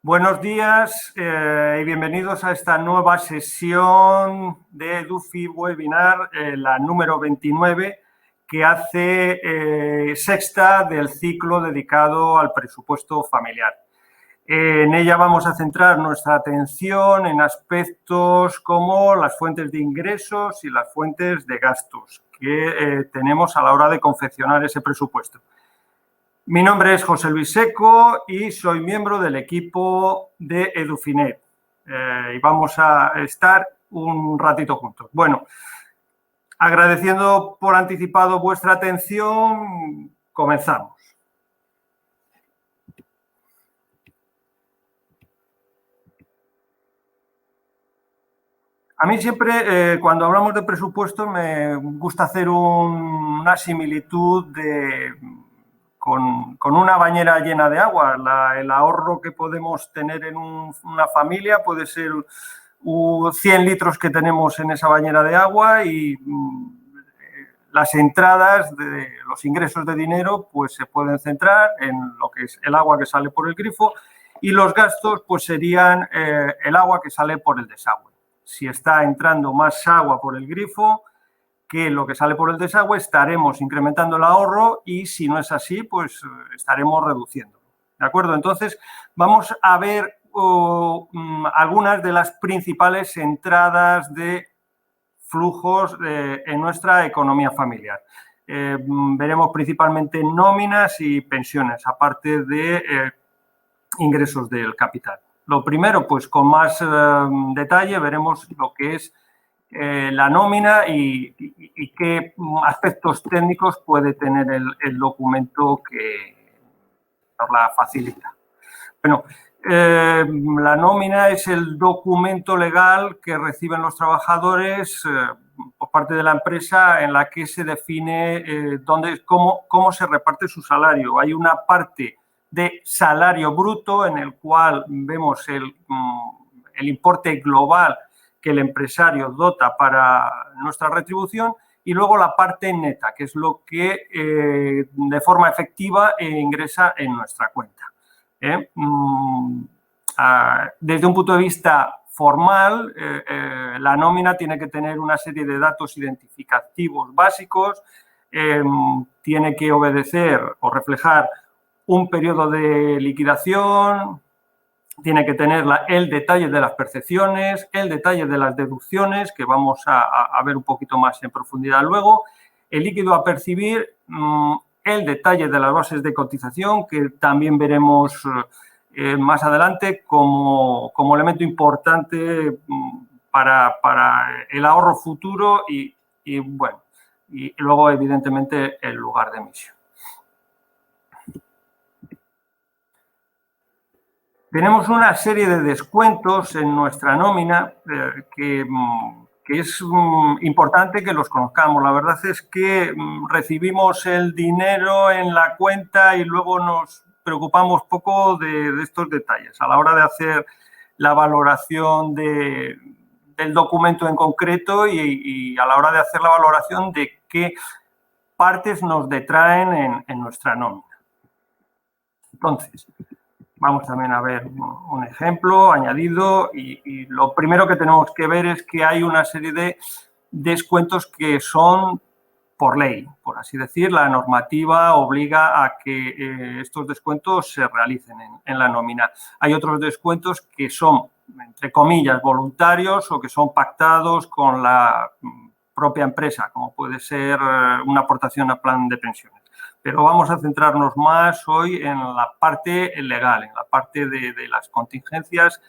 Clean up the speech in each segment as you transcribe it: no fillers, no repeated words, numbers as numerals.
Buenos días y bienvenidos a esta nueva sesión de EduFi Webinar, la número 29, que hace sexta del ciclo dedicado al presupuesto familiar. En ella vamos a centrar nuestra atención en aspectos como las fuentes de ingresos y las fuentes de gastos que tenemos a la hora de confeccionar ese presupuesto. Mi nombre es José Luis Seco y soy miembro del equipo de Edufinet. Y vamos a estar un ratito juntos. Bueno, agradeciendo por anticipado vuestra atención, comenzamos. A mí siempre, cuando hablamos de presupuesto, me gusta hacer una similitud con una bañera llena de agua. El ahorro que podemos tener en una familia puede ser 100 litros que tenemos en esa bañera de agua y las entradas de los ingresos de dinero pues se pueden centrar en lo que es el agua que sale por el grifo y los gastos pues serían el agua que sale por el desagüe. Si está entrando más agua por el grifo que lo que sale por el desagüe, estaremos incrementando el ahorro y si no es así, pues estaremos reduciendo. ¿De acuerdo? Entonces, vamos a ver algunas de las principales entradas de flujos en nuestra economía familiar. Veremos principalmente nóminas y pensiones, aparte de ingresos del capital. Lo primero, pues con más detalle, veremos lo que es la nómina y qué aspectos técnicos puede tener el documento que nos la facilita. Bueno, la nómina es el documento legal que reciben los trabajadores por parte de la empresa en la que se define cómo se reparte su salario. Hay una parte de salario bruto en el cual vemos el importe global que el empresario dota para nuestra retribución y luego la parte neta, que es lo que de forma efectiva ingresa en nuestra cuenta. Desde un punto de vista formal, la nómina tiene que tener una serie de datos identificativos básicos, tiene que obedecer o reflejar un periodo de liquidación, tiene que tener el detalle de las percepciones, el detalle de las deducciones, que vamos a ver un poquito más en profundidad luego, el líquido a percibir, el detalle de las bases de cotización, que también veremos más adelante como elemento importante para el ahorro futuro y luego, evidentemente, el lugar de emisión. Tenemos una serie de descuentos en nuestra nómina que es importante que los conozcamos. La verdad es que recibimos el dinero en la cuenta y luego nos preocupamos poco de estos detalles. A la hora de hacer la valoración del documento en concreto y a la hora de hacer la valoración de qué partes nos detraen en nuestra nómina. Entonces, vamos también a ver un ejemplo añadido y lo primero que tenemos que ver es que hay una serie de descuentos que son por ley, por así decir. La normativa obliga a que estos descuentos se realicen en la nómina. Hay otros descuentos que son, entre comillas, voluntarios o que son pactados con la propia empresa, como puede ser una aportación a plan de pensiones. Pero vamos a centrarnos más hoy en la parte legal, en la parte de las contingencias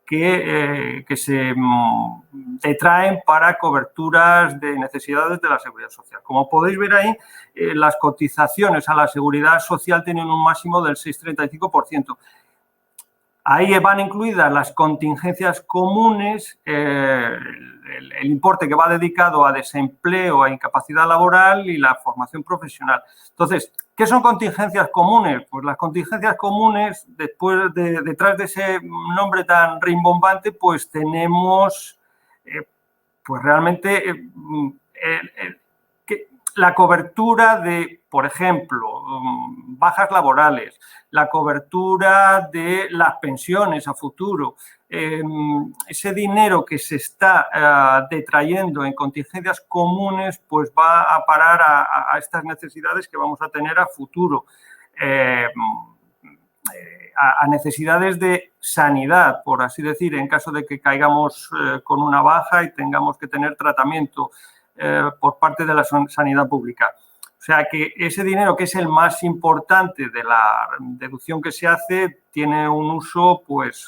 que se detraen para coberturas de necesidades de la seguridad social. Como podéis ver ahí, las cotizaciones a la seguridad social tienen un máximo del 6,35%. Ahí van incluidas las contingencias comunes, el importe que va dedicado a desempleo, a incapacidad laboral y la formación profesional. Entonces, ¿qué son contingencias comunes? Pues las contingencias comunes, detrás de ese nombre tan rimbombante, pues tenemos pues realmente la cobertura de, por ejemplo, bajas laborales, la cobertura de las pensiones a futuro, ese dinero que se está detrayendo en contingencias comunes, pues va a parar a estas necesidades que vamos a tener a futuro. A necesidades de sanidad, por así decir, en caso de que caigamos con una baja y tengamos que tener tratamiento por parte de la sanidad pública. O sea que ese dinero, que es el más importante de la deducción que se hace, tiene un uso pues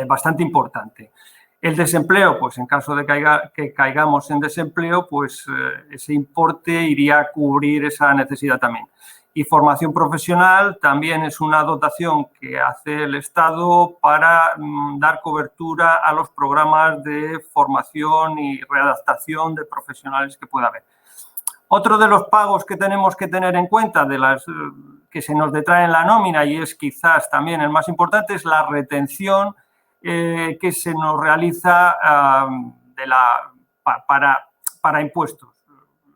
bastante importante. El desempleo, pues en caso de que caigamos en desempleo, pues ese importe iría a cubrir esa necesidad también. Y formación profesional también es una dotación que hace el Estado para dar cobertura a los programas de formación y readaptación de profesionales que pueda haber. Otro de los pagos que tenemos que tener en cuenta, de las que se nos detrae en la nómina, y es quizás también el más importante, es la retención que se nos realiza para impuestos.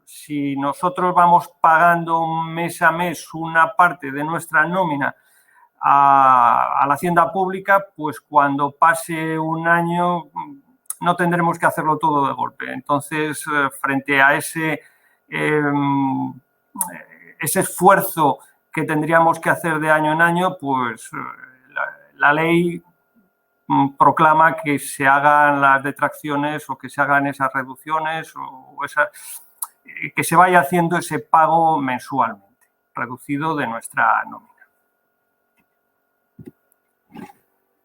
Si nosotros vamos pagando mes a mes una parte de nuestra nómina a la hacienda pública, pues cuando pase un año no tendremos que hacerlo todo de golpe. Entonces, frente a ese esfuerzo que tendríamos que hacer de año en año, pues la ley proclama que se hagan las detracciones o que se hagan esas reducciones o que se vaya haciendo ese pago mensualmente, reducido de nuestra nómina.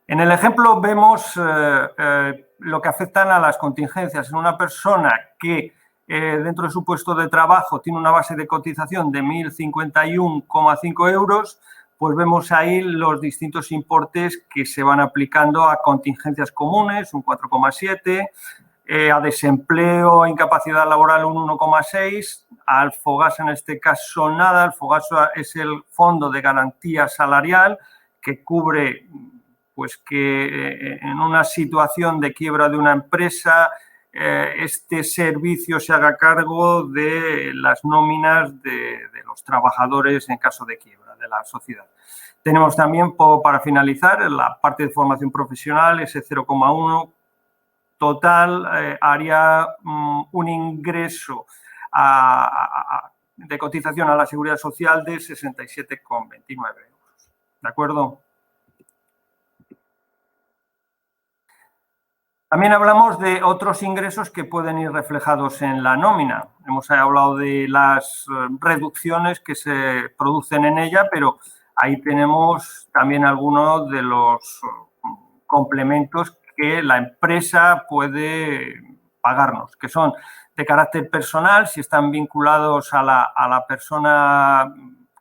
En el ejemplo vemos lo que afectan a las contingencias. En una persona que dentro de su puesto de trabajo tiene una base de cotización de 1.051,5 euros, pues vemos ahí los distintos importes que se van aplicando a contingencias comunes, un 4,7, a desempleo e incapacidad laboral un 1,6, al FOGASA en este caso nada. El FOGASA es el Fondo de Garantía Salarial que cubre pues que en una situación de quiebra de una empresa este servicio se haga cargo de las nóminas de los trabajadores en caso de quiebra de la sociedad. Tenemos también, para finalizar, la parte de formación profesional, ese 0,1 total, haría un ingreso de cotización a la Seguridad Social de 67,29 euros. ¿De acuerdo? También hablamos de otros ingresos que pueden ir reflejados en la nómina. Hemos hablado de las reducciones que se producen en ella, pero ahí tenemos también algunos de los complementos que la empresa puede pagarnos, que son de carácter personal, si están vinculados a la persona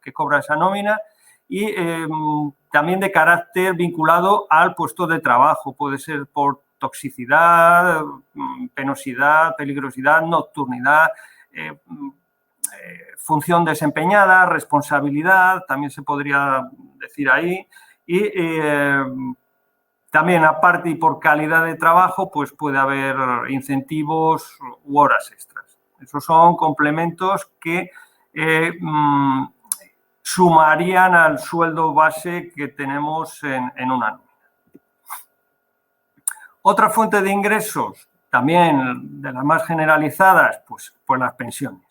que cobra esa nómina, y también de carácter vinculado al puesto de trabajo. Puede ser por toxicidad, penosidad, peligrosidad, nocturnidad, función desempeñada, responsabilidad, también se podría decir ahí. Y también, aparte y por calidad de trabajo, pues puede haber incentivos u horas extras. Esos son complementos que sumarían al sueldo base que tenemos en un año. Otra fuente de ingresos, también de las más generalizadas, pues las pensiones.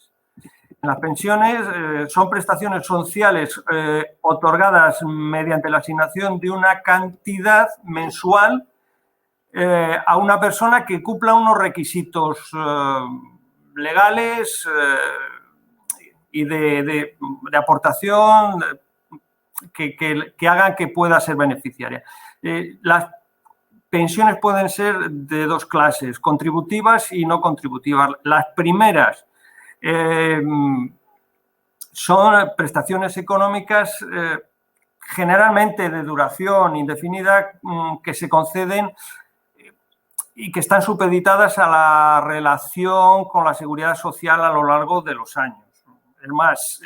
Las pensiones son prestaciones sociales otorgadas mediante la asignación de una cantidad mensual a una persona que cumpla unos requisitos legales y de aportación que hagan que pueda ser beneficiaria. Las pensiones pueden ser de dos clases, contributivas y no contributivas. Las primeras son prestaciones económicas generalmente de duración indefinida que se conceden y que están supeditadas a la relación con la seguridad social a lo largo de los años. Es más,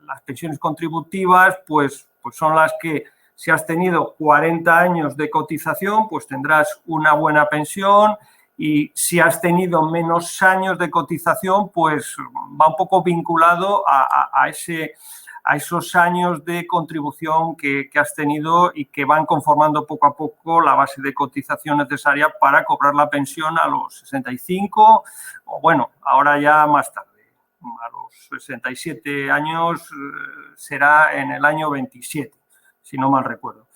las pensiones contributivas pues son las que, si has tenido 40 años de cotización, pues tendrás una buena pensión Y si has tenido menos años de cotización, pues va un poco vinculado a esos años de contribución que has tenido y que van conformando poco a poco la base de cotización necesaria para cobrar la pensión a los 65 o, bueno, ahora ya más tarde. A los 67 años será en el año 27, si no mal recuerdo.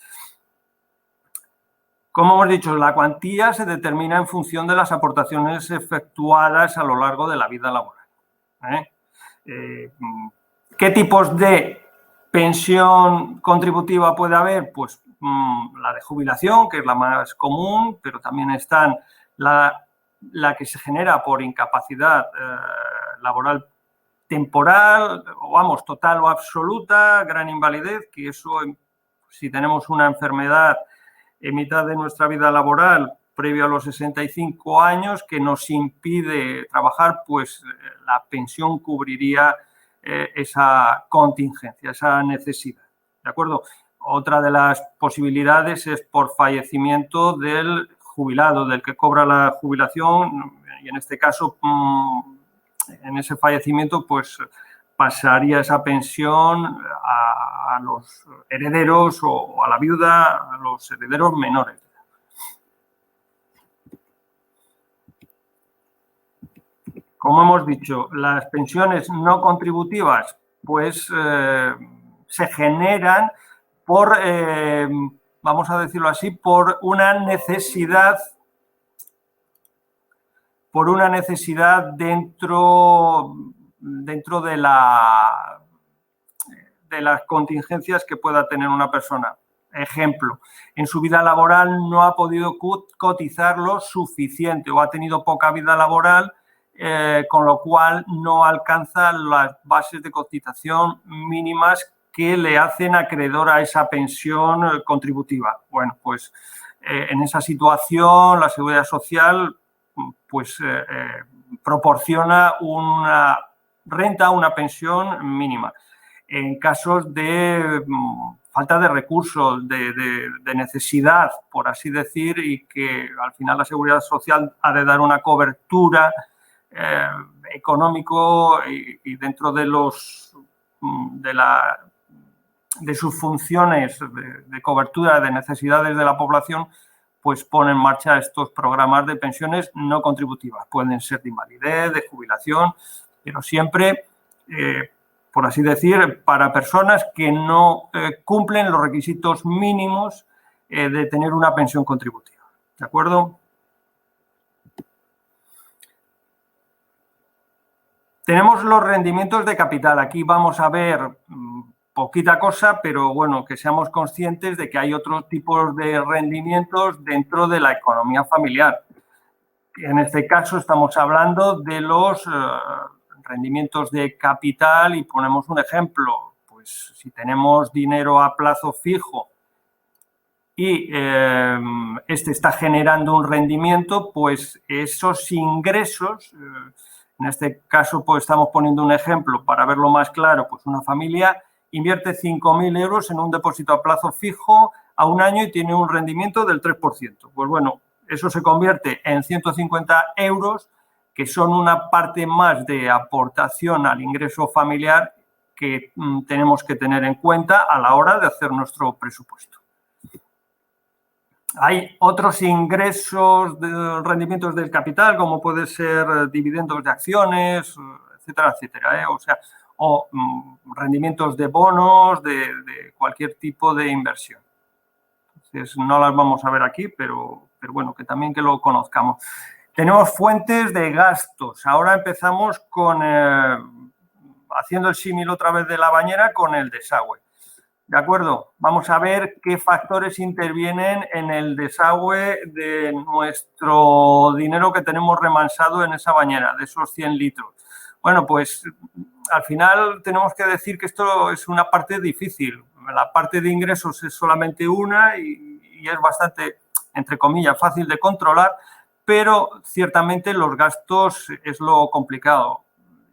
Como hemos dicho, la cuantía se determina en función de las aportaciones efectuadas a lo largo de la vida laboral. ¿Qué tipos de pensión contributiva puede haber? Pues la de jubilación, que es la más común, pero también están la que se genera por incapacidad laboral temporal, o vamos, total o absoluta, gran invalidez, que eso, si tenemos una enfermedad en mitad de nuestra vida laboral, previo a los 65 años, que nos impide trabajar, pues la pensión cubriría esa contingencia, esa necesidad. ¿De acuerdo? Otra de las posibilidades es por fallecimiento del jubilado, del que cobra la jubilación, y en este caso, en ese fallecimiento, pues pasaría esa pensión a los herederos o a la viuda, a los herederos menores. Como hemos dicho, las pensiones no contributivas pues se generan por, vamos a decirlo así, por una necesidad dentro de las contingencias que pueda tener una persona. Ejemplo, en su vida laboral no ha podido cotizar lo suficiente o ha tenido poca vida laboral, con lo cual no alcanza las bases de cotización mínimas que le hacen acreedor a esa pensión contributiva. Bueno, pues en esa situación la Seguridad Social pues proporciona una renta, una pensión mínima. En casos de falta de recursos, de necesidad, por así decir, y que al final la Seguridad Social ha de dar una cobertura económico y dentro de sus funciones de cobertura de necesidades de la población, pues pone en marcha estos programas de pensiones no contributivas. Pueden ser de invalidez, de jubilación, pero siempre, por así decir, para personas que no cumplen los requisitos mínimos de tener una pensión contributiva. ¿De acuerdo? Tenemos los rendimientos de capital. Aquí vamos a ver poquita cosa, pero bueno, que seamos conscientes de que hay otros tipos de rendimientos dentro de la economía familiar. En este caso estamos hablando de los rendimientos de capital y ponemos un ejemplo. Pues si tenemos dinero a plazo fijo y este está generando un rendimiento, pues esos ingresos, en este caso pues estamos poniendo un ejemplo para verlo más claro, pues una familia invierte 5.000 euros en un depósito a plazo fijo a un año y tiene un rendimiento del 3%. Pues bueno, eso se convierte en 150 euros, que son una parte más de aportación al ingreso familiar que tenemos que tener en cuenta a la hora de hacer nuestro presupuesto. Hay otros ingresos de rendimientos del capital, como puede ser dividendos de acciones, etcétera, etcétera, o rendimientos de bonos, de cualquier tipo de inversión. Entonces, no las vamos a ver aquí, pero bueno, que también que lo conozcamos. Tenemos fuentes de gastos. Ahora empezamos con, haciendo el símil otra vez de la bañera, con el desagüe. ¿De acuerdo? Vamos a ver qué factores intervienen en el desagüe de nuestro dinero que tenemos remansado en esa bañera, de esos 100 litros. Bueno, pues al final tenemos que decir que esto es una parte difícil. La parte de ingresos es solamente una y es bastante, entre comillas, fácil de controlar, pero ciertamente los gastos es lo complicado.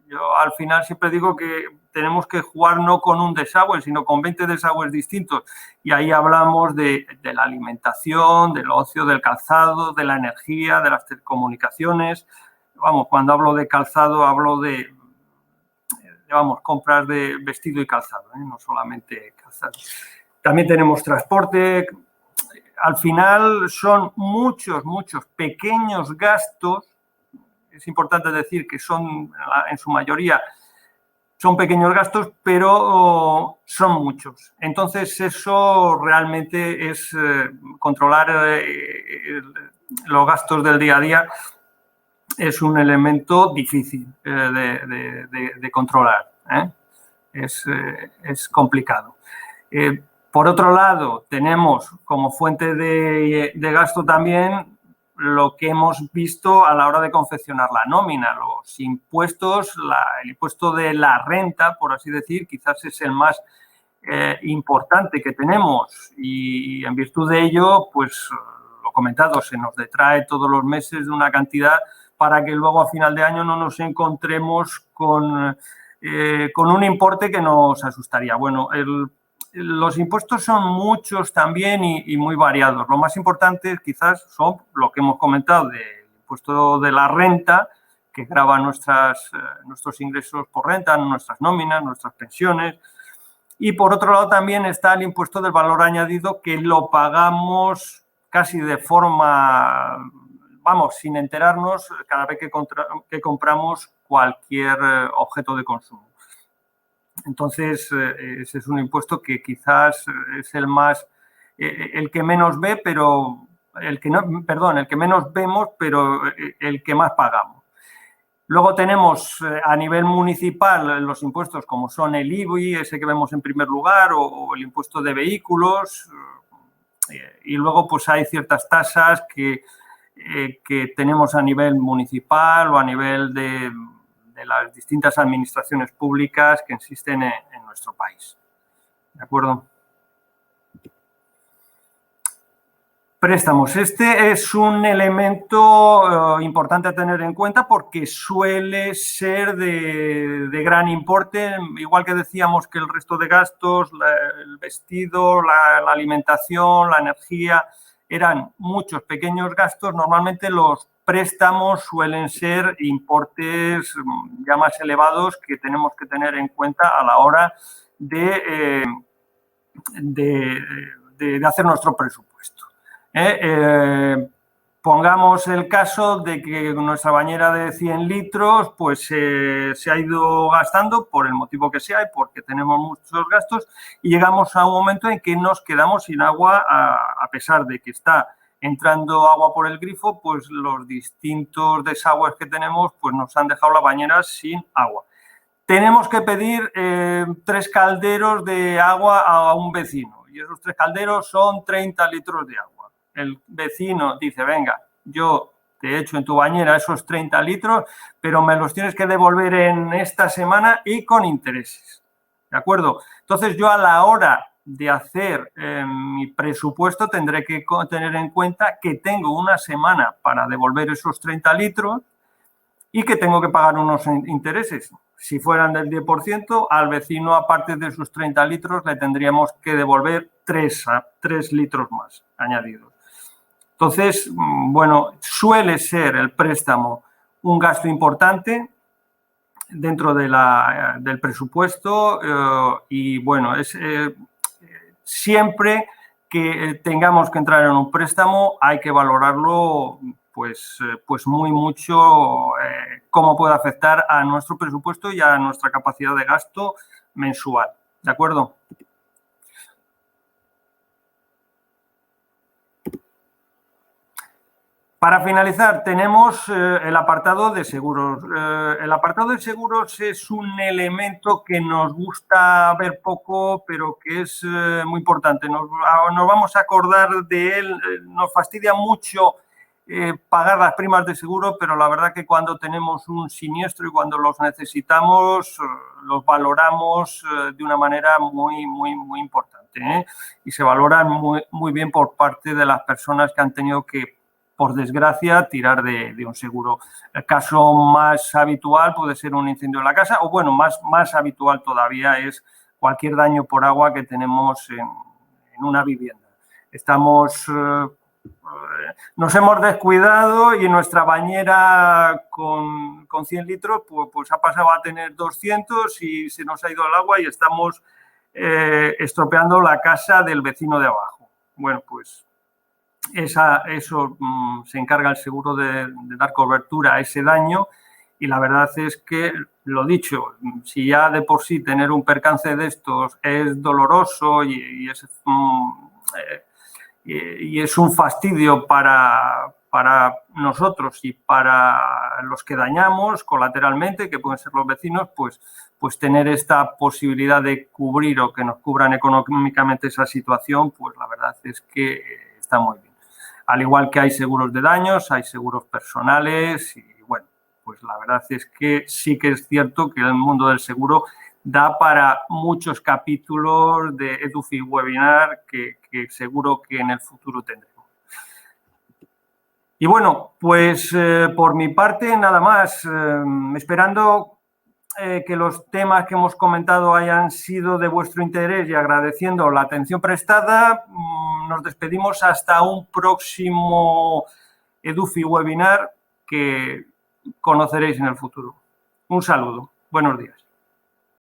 Yo al final siempre digo que tenemos que jugar no con un desagüe, sino con 20 desagües distintos. Y ahí hablamos de la alimentación, del ocio, del calzado, de la energía, de las telecomunicaciones. Vamos, cuando hablo de calzado hablo de vamos, compras de vestido y calzado, no solamente calzado. También tenemos transporte. Al final son muchos pequeños gastos. Es importante decir que son, en su mayoría, son pequeños gastos, pero son muchos. Entonces, eso realmente es controlar los gastos del día a día. Es un elemento difícil de controlar. Es complicado. Por otro lado, tenemos como fuente de gasto también lo que hemos visto a la hora de confeccionar la nómina, los impuestos, el impuesto de la renta, por así decir, quizás es el más importante que tenemos y en virtud de ello, pues lo comentado, se nos detrae todos los meses de una cantidad para que luego a final de año no nos encontremos con un importe que nos asustaría. Bueno, los impuestos son muchos también y muy variados. Lo más importante quizás son lo que hemos comentado del impuesto de la renta, que grava nuestros ingresos por renta, nuestras nóminas, nuestras pensiones. Y por otro lado también está el impuesto del valor añadido, que lo pagamos casi de forma, vamos, sin enterarnos cada vez que compramos cualquier objeto de consumo. Entonces, ese es un impuesto que quizás es el que menos ve, pero el que menos vemos, pero el que más pagamos. Luego tenemos a nivel municipal los impuestos como son el IBI, ese que vemos en primer lugar, o el impuesto de vehículos. Y luego pues hay ciertas tasas que tenemos a nivel municipal o a nivel de las distintas administraciones públicas que existen en nuestro país. ¿De acuerdo? Préstamos. Este es un elemento importante a tener en cuenta porque suele ser de gran importe, igual que decíamos que el resto de gastos, el vestido, la alimentación, la energía, eran muchos pequeños gastos. Normalmente los préstamos suelen ser importes ya más elevados que tenemos que tener en cuenta a la hora de hacer nuestro presupuesto. Pongamos el caso de que nuestra bañera de 100 litros pues se ha ido gastando por el motivo que sea y porque tenemos muchos gastos y llegamos a un momento en que nos quedamos sin agua a pesar de que está entrando agua por el grifo, pues los distintos desagües que tenemos pues nos han dejado la bañera sin agua. Tenemos que pedir 3 calderos de agua a un vecino y esos 3 calderos son 30 litros de agua. El vecino dice, venga, yo te echo en tu bañera esos 30 litros, pero me los tienes que devolver en esta semana y con intereses. ¿De acuerdo? Entonces, yo a la hora de hacer mi presupuesto tendré que tener en cuenta que tengo una semana para devolver esos 30 litros y que tengo que pagar unos intereses. Si fueran del 10%, al vecino, aparte de sus 30 litros, le tendríamos que devolver 3 litros más añadidos. Entonces, bueno, suele ser el préstamo un gasto importante dentro del presupuesto y, bueno, es siempre que tengamos que entrar en un préstamo hay que valorarlo pues muy mucho cómo puede afectar a nuestro presupuesto y a nuestra capacidad de gasto mensual. ¿De acuerdo? Para finalizar, tenemos el apartado de seguros. El apartado de seguros es un elemento que nos gusta ver poco, pero que es muy importante. Nos vamos a acordar de él. Nos fastidia mucho pagar las primas de seguro, pero la verdad que cuando tenemos un siniestro y cuando los necesitamos, los valoramos de una manera muy importante. Y se valoran muy bien por parte de las personas que han tenido que por desgracia, tirar de un seguro. El caso más habitual puede ser un incendio en la casa o, bueno, más habitual todavía es cualquier daño por agua que tenemos en una vivienda. Nos hemos descuidado y nuestra bañera con 100 litros pues ha pasado a tener 200 y se nos ha ido el agua y estamos estropeando la casa del vecino de abajo. Bueno, pues eso se encarga el seguro de dar cobertura a ese daño y la verdad es que, lo dicho, si ya de por sí tener un percance de estos es doloroso y es un fastidio para nosotros y para los que dañamos colateralmente, que pueden ser los vecinos, pues tener esta posibilidad de cubrir o que nos cubran económicamente esa situación, pues la verdad es que está muy bien. Al igual que hay seguros de daños, hay seguros personales y, bueno, pues la verdad es que sí que es cierto que el mundo del seguro da para muchos capítulos de EduFi Webinar que seguro que en el futuro tendremos. Y bueno, pues por mi parte nada más, esperando que los temas que hemos comentado hayan sido de vuestro interés y agradeciendo la atención prestada, nos despedimos hasta un próximo EduFi Webinar que conoceréis en el futuro. Un saludo. Buenos días.